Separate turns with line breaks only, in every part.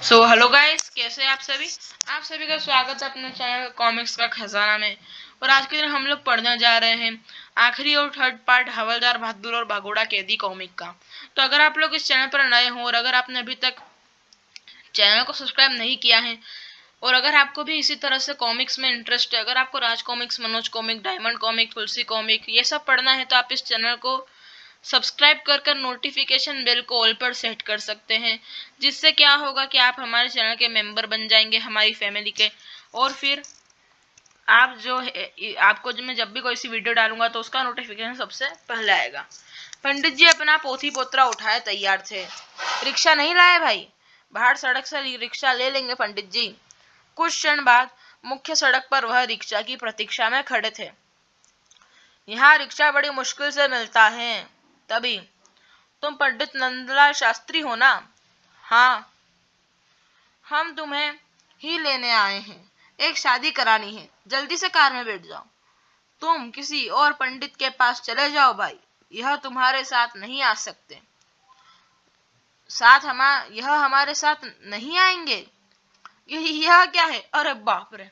Hello guys, कैसे हैं आप सभी का स्वागत है अपने चैनल कॉमिक्स का खजाना में। और आज के दिन हम लोग पढ़ने जा रहे हैं आखिरी और थर्ड पार्ट हवलदार बहादुर और भगोड़ा कैदी कॉमिक का। तो अगर आप लोग इस चैनल पर नए हो और अगर आपने अभी तक चैनल को सब्सक्राइब नहीं किया है और अगर आपको भी इसी तरह से कॉमिक्स में इंटरेस्ट है, अगर आपको Raj comics, Manoj comic, diamond comic, Tulsi comic ये सब पढ़ना है, तो आप इस चैनल को सब्सक्राइब कर नोटिफिकेशन बेल को ऑल पर सेट कर सकते हैं। जिससे क्या होगा कि आप हमारे चैनल के मेंबर बन जाएंगे, हमारी फैमिली के। और फिर आप जो है, आपको जो मैं जब भी कोई सी वीडियो डालूंगा तो उसका नोटिफिकेशन सबसे पहले आएगा। पंडित जी अपना पोथी पोतरा उठाए तैयार थे। रिक्शा नहीं लाए भाई, बाहर सड़क से रिक्शा ले लेंगे पंडित जी। कुछ क्षण बाद मुख्य सड़क पर वह रिक्शा की प्रतीक्षा में खड़े थे। यहाँ रिक्शा बड़ी मुश्किल से मिलता है। तभी, तुम पंडित नंदलाल शास्त्री हो ना? हाँ, हम तुम्हें ही लेने आए हैं। एक शादी करानी है, जल्दी से कार में बैठ जाओ। तुम किसी और पंडित के पास चले जाओ भाई, यह तुम्हारे साथ नहीं आ सकते। यह हमारे साथ नहीं आएंगे? यह क्या है? अरे बाप रे,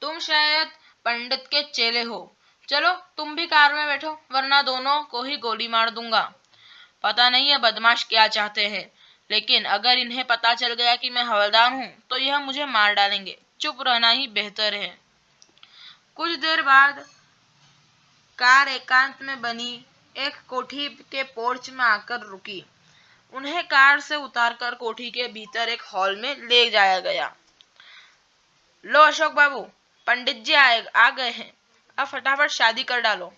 तुम शायद पंडित के चेले हो। चलो तुम भी कार में बैठो, वरना दोनों को ही गोली मार दूंगा। पता नहीं है बदमाश क्या चाहते हैं, लेकिन अगर इन्हें पता चल गया कि मैं हवलदार हूँ तो यह मुझे मार डालेंगे। चुप रहना ही बेहतर है। कुछ देर बाद कार एकांत में बनी एक कोठी के पोर्च में आकर रुकी। उन्हें कार से उतारकर कोठी के भीतर एक हॉल में ले जाया गया। लो अशोक बाबू, पंडित जी आ गए हैं, अब फटाफट शादी कर डालो।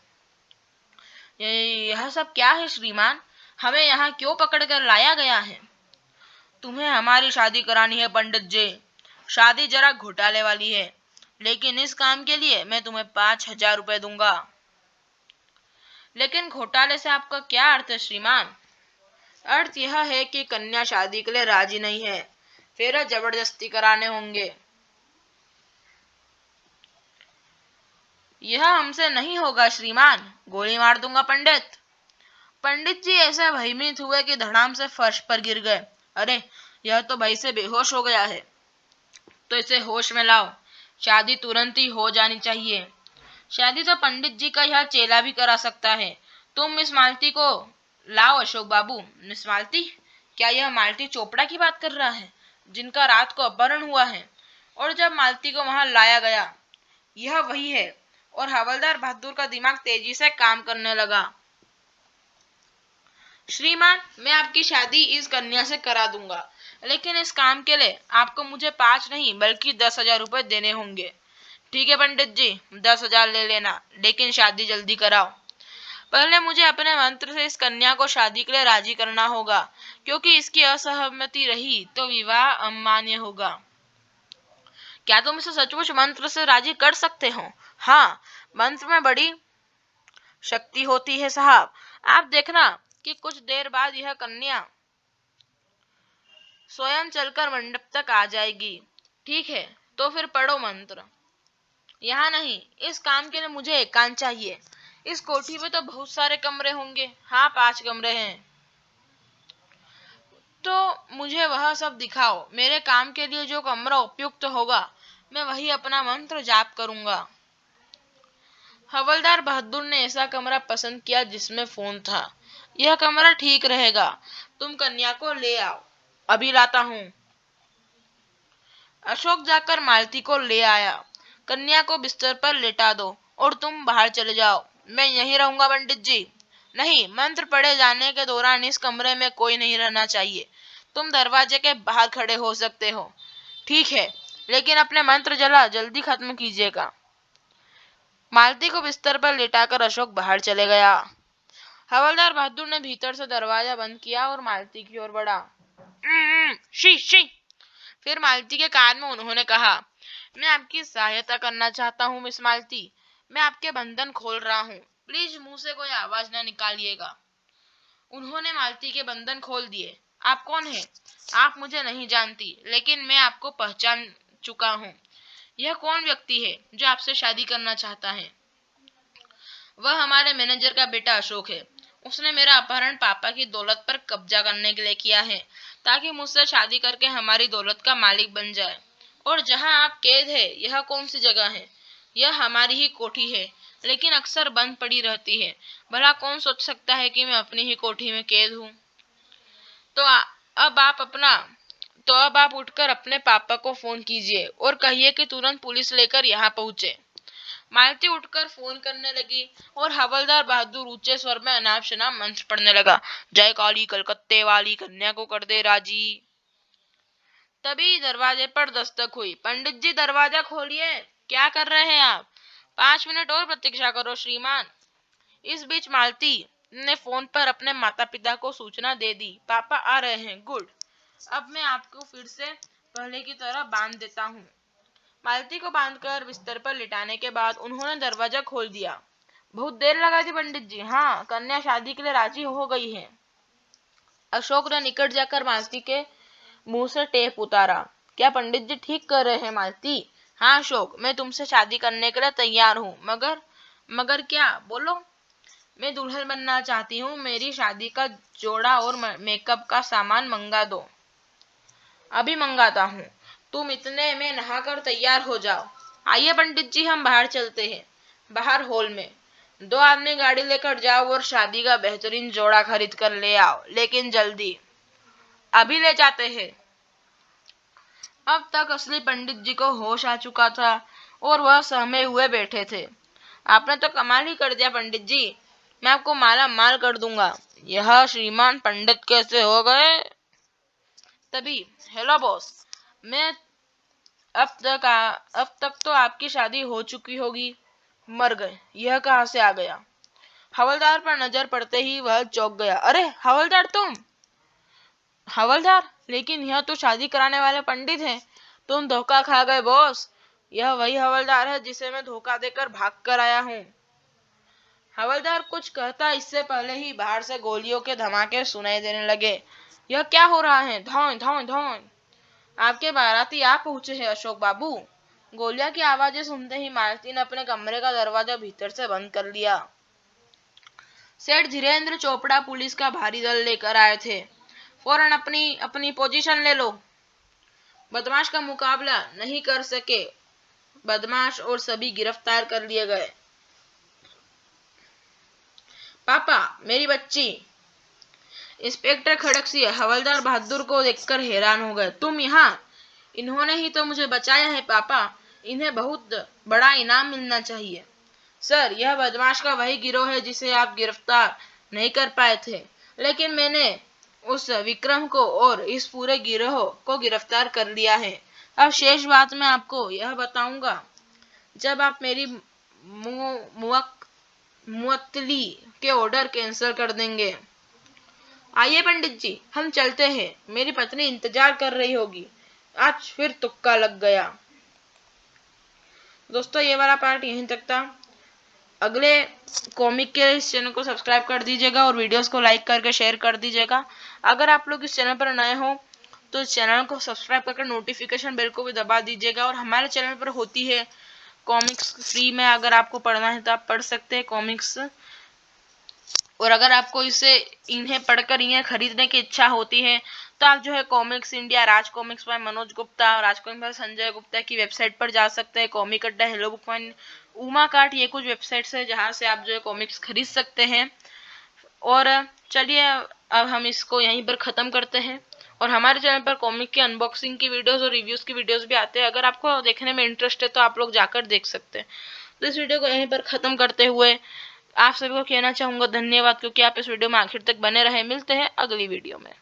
यह सब क्या है श्रीमान? हमें यहाँ क्यों पकड़ कर लाया गया है? तुम्हें हमारी शादी करानी है पंडित जी। शादी जरा घोटाले वाली है, लेकिन इस काम के लिए मैं तुम्हें 5,000 रुपए दूंगा। लेकिन घोटाले से आपका क्या अर्थ है श्रीमान? अर्थ यह है कि कन्या शादी के लिए राजी नहीं है, फिर जबरदस्ती कराने होंगे। यह हमसे नहीं होगा श्रीमान, गोली मार दूंगा पंडित। पंडित जी ऐसे भयभीत हुए कि धड़ाम से फर्श पर गिर गए। अरे, यह तो भय से बेहोश हो गया है। तो इसे होश में लाओ, शादी तुरंत ही हो जानी चाहिए। शादी तो पंडित जी का यह चेला भी करा सकता है। तुम मिस मालती को लाओ अशोक बाबू। मिस मालती? क्या यह मालती चोपड़ा की बात कर रहा है, जिनका रात को अपहरण हुआ है? और जब मालती को वहां लाया गया, यह वही है। और हवलदार बहादुर का दिमाग तेजी से काम करने लगा। श्रीमान, मैं आपकी शादी इस कन्या से करा दूंगा, लेकिन इस काम के लिए आपको मुझे 5 नहीं बल्कि 10,000 रुपए देने होंगे। ठीक है पंडित जी, 10,000 ले लेना, लेकिन शादी जल्दी कराओ। पहले मुझे अपने मंत्र से इस कन्या को शादी के लिए राजी करना होगा, क्योंकि इसकी असहमति रही तो विवाह अमान्य होगा। क्या तुम इसे सचमुच मंत्र से राजी कर सकते हो? हाँ, मंत्र में बड़ी शक्ति होती है साहब। आप देखना कि कुछ देर बाद यह कन्या स्वयं चलकर मंडप तक आ जाएगी। ठीक है, तो फिर पढ़ो मंत्र। यहाँ नहीं, इस काम के लिए मुझे एकांत चाहिए। इस कोठी में तो बहुत सारे कमरे होंगे। हाँ, 5 कमरे हैं। तो मुझे वह सब दिखाओ। मेरे काम के लिए जो कमरा उपयुक्त होगा, मैं वही अपना मंत्र जाप करूंगा। हवलदार बहादुर ने ऐसा कमरा पसंद किया जिसमें फोन था। यह कमरा ठीक रहेगा। तुम कन्या को ले आओ। अभी लाता हूँ। अशोक जाकर मालती को ले आया। कन्या को बिस्तर पर लेटा दो और तुम बाहर चले जाओ। मैं यहीं रहूंगा पंडित जी। नहीं, मंत्र पढ़े जाने के दौरान इस कमरे में कोई नहीं रहना चाहिए। तुम दरवाजे के बाहर खड़े हो सकते हो। ठीक है, लेकिन अपने मंत्र जल्दी खत्म कीजिएगा। मालती को बिस्तर पर लेटाकर अशोक बाहर चले गया। हवलदार बहादुर ने भीतर से दरवाजा बंद किया और मालती की ओर बढ़ा। She she. फिर मालती के कान में उन्होंने कहा, मैं आपकी सहायता करना चाहता हूँ मिस मालती। मैं आपके बंधन खोल रहा हूँ। प्लीज मुंह से कोई आवाज न निकालिएगा। उन्होंने मालती के बंधन खोल दिए। आप कौन हैं? आप मुझे नहीं जानती, लेकिन मैं आपको पहचान चुका हूँ। यह कौन व्यक्ति है जो आपसे शादी करना चाहता है? वह हमारे मैनेजर का बेटा अशोक है। उसने मेरा अपहरण पापा की दौलत पर कब्जा करने के लिए किया है, ताकि मुझसे शादी करके हमारी दौलत का मालिक बन जाए। और जहां आप कैद है, यह कौन सी जगह है? यह हमारी ही कोठी है, लेकिन अक्सर बंद पड़ी रहती है। भला कौन सोच सकता है कि मैं अपनी ही कोठी में कैद हूँ? तो अब आप अपना तो अब आप उठकर अपने पापा को फोन कीजिए और कहिए कि तुरंत पुलिस लेकर यहाँ पहुंचे। मालती उठकर फोन करने लगी और हवलदार बहादुर ऊंचे स्वर में अनाप शनाप मंत्र पढ़ने लगा। जय काली कलकत्ते वाली, कन्या को कर दे राजी। तभी दरवाजे पर दस्तक हुई। पंडित जी, दरवाजा खोलिए। क्या कर रहे हैं आप? 5 मिनट और प्रतीक्षा करो श्रीमान। इस बीच मालती ने फोन पर अपने माता पिता को सूचना दे दी। पापा आ रहे हैं। गुड। अब मैं आपको फिर से पहले की तरह बांध देता हूँ। मालती को बांधकर बिस्तर पर लिटाने के बाद उन्होंने दरवाजा खोल दिया। बहुत देर लगा थी पंडित जी। हाँ, कन्या शादी के लिए राजी हो गई है। अशोक ने निकट जाकर मालती के मुंह से टेप उतारा। क्या पंडित जी ठीक कर रहे हैं मालती? हाँ अशोक, मैं तुमसे शादी करने के लिए तैयार हूँ। मगर क्या? बोलो। मैं दुल्हन बनना चाहती हूँ। मेरी शादी का जोड़ा और मेकअप का सामान मंगा दो। अभी मंगाता हूँ। तुम इतने में नहाकर तैयार हो जाओ। आइए पंडित जी, हम बाहर चलते हैं। बाहर हॉल में 2 आदमी गाड़ी लेकर जाओ और शादी का बेहतरीन जोड़ा खरीद कर ले आओ, लेकिन जल्दी। अभी ले जाते हैं। अब तक असली पंडित जी को होश आ चुका था और वह सहमे हुए बैठे थे। आपने तो कमाल ही कर दिया पंडित जी। मैं आपको माला माल कर दूंगा। यह श्रीमान पंडित कैसे हो गए? तभी, हेलो बॉस। मैं अब तक तो आपकी शादी हो चुकी होगी। मर गए, यह कहाँ से आ गया? हवलदार पर नजर पड़ते ही वह चौंक गया। अरे हवलदार, तुम? हवलदार, लेकिन यह तो शादी कराने वाले पंडित हैं। तुम धोखा खा गए बॉस। यह वही हवलदार है जिसे मैं धोखा देकर भाग कर आया हूँ। हवलदार कुछ कहता इससे पहले ही बाहर से गोलियों के धमाके सुनाई देने लगे। यह क्या हो रहा है? धौं धौं धौं। आपके बाराती आ पहुंचे हैं अशोक बाबू। गोलियां की आवाजें सुनते ही मालती ने अपने कमरे का दरवाजा भीतर से बंद कर लिया। सेठ धीरेन्द्र चोपड़ा पुलिस का भारी दल लेकर आए थे। फौरन अपनी अपनी पोजीशन ले लो। बदमाश का मुकाबला नहीं कर सके बदमाश और सभी गिरफ्तार कर लिए गए। पापा, मेरी बच्ची। इंस्पेक्टर खड़गसिंह हवलदार बहादुर को देखकर हैरान हो गए। तुम यहाँ? इन्होंने ही तो मुझे बचाया है पापा। इन्हें बहुत बड़ा इनाम मिलना चाहिए। सर, यह बदमाश का वही गिरोह है जिसे आप गिरफ्तार नहीं कर पाए थे, लेकिन मैंने उस विक्रम को और इस पूरे गिरोह को गिरफ्तार कर लिया है। अब शेष बात मैं आपको यह बताऊंगा जब आप मेरी मुअत्तली के ऑर्डर कैंसिल कर देंगे। आइए पंडित जी, हम चलते हैं। मेरी पत्नी इंतजार कर रही होगी। आज फिर तुक्का लग गया। दोस्तों, ये वाला पार्ट यहीं तक था। अगले कॉमिक के इस चैनल को सब्सक्राइब कर दीजिएगा और वीडियोस को लाइक करके शेयर कर दीजिएगा। अगर आप लोग इस चैनल पर नए हो तो इस चैनल को सब्सक्राइब करके नोटिफिकेशन बेल को भी दबा दीजिएगा। और हमारे चैनल पर होती है कॉमिक्स फ्री में। अगर आपको पढ़ना है तो आप पढ़ सकते हैं कॉमिक्स। और अगर आपको इन्हें पढ़कर इन्हें खरीदने की इच्छा होती है तो आप जो है कॉमिक्स इंडिया, राज कॉमिक्स बाय मनोज गुप्ता और राज कॉमिक्स बाय संजय गुप्ता की वेबसाइट पर जा सकते हैं। कॉमिक अड्डा, hello book point, Uma cart, ये कुछ वेबसाइट्स है जहां से आप जो है कॉमिक्स खरीद सकते हैं। और चलिए अब हम इसको यहीं पर ख़त्म करते हैं। और हमारे चैनल पर कॉमिक की अनबॉक्सिंग की वीडियोस और रिव्यूज़ की वीडियोस भी आते हैं। अगर आपको देखने में इंटरेस्ट है तो आप लोग जाकर देख सकते हैं। तो इस वीडियो को यहीं पर ख़त्म करते हुए आप सभी को कहना चाहूँगा धन्यवाद, क्योंकि आप इस वीडियो में आखिर तक बने रहे। मिलते हैं अगली वीडियो में।